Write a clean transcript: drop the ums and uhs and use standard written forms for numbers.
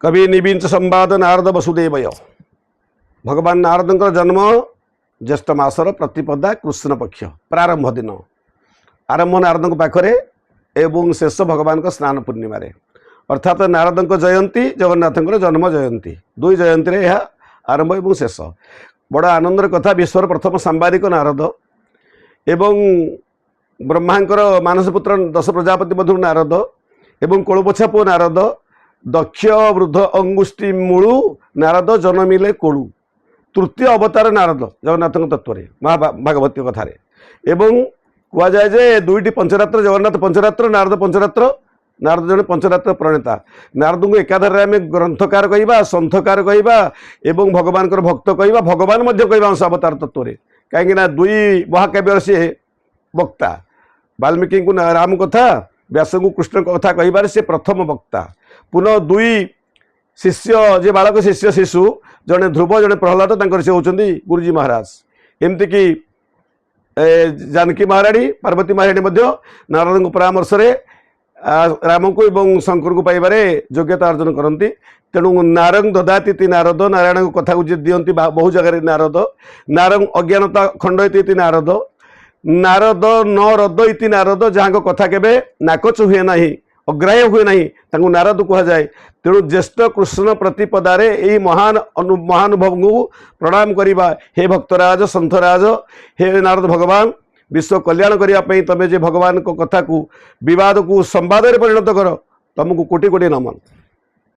कवि निबिंच संवाद नारद वसुदेवय भगवान नारद जन्म ज्येष्ठ मासर प्रतिपदा कृष्ण पक्ष प्रारंभ दिन आरंभ नारद पाखरे एवं शेष भगवान को स्नान पूर्णिमा अर्थात नारद जयंती जगन्नाथ जन्म जयंती दुई जयंती रे यह आरंभ एवं शेष बड़ आनंदर कथा विश्वर प्रथम सांबारिक नारद एवं ब्रह्मांकर मानसपुत्र दश प्रजापति मधुर नारद एवं कोलपोछा पु नारद दक्ष वृद्ध अंगुष्टि मूलु नारद जन्मिले कोलु तृतीय अवतार नारद जगन्नाथ तत्व महाभागवती कथार एवं कहुए जे दुईटी पंचरात्र जगन्नाथ पंचरात्र नारद पंचरात्र नारद जन पंचरात्र प्रणेता नारद को एकाधारे आम ग्रंथकार कहवा सन्थकार कहवा एवं भगवान भक्त कहवा भगवान कहवा अंश अवतार तत्व कहीं दुई महाकाव्यर सी वक्ता वाल्मीकि को राम कथा व्यास को कृष्ण कथा कह से प्रथम वक्ता पुनः दुई शिष्य जे बालक शिष्य शिशु जड़े ध्रुव जड़े प्रहलाद से होती गुरुजी महाराज एमती कि जानकी महाराणी पार्वती महाराणी नारद परामर्श राम को एवं शंकर को पाइबारे योग्यता अर्जन करती तेणु नारंग ददाती नारद नारायण को कथा को दियंती बहु जगह नारद नारंग अज्ञानता खंडयती नारद नारद न रद इति नारद जहाँ कथा केबे नाकच हुए ना अग्राह्य हुए ना नारद कह जाए तेणु ज्येष्ठ कृष्ण प्रतिपदारे यही महानुभव को प्रणाम करवा हे भक्तराज सन्थराज हे नारद भगवान विश्व कल्याण करने तमें जे भगवान को कथा को विवाद को संवाद परिणत कर तुमको कोटि कोटि नमन।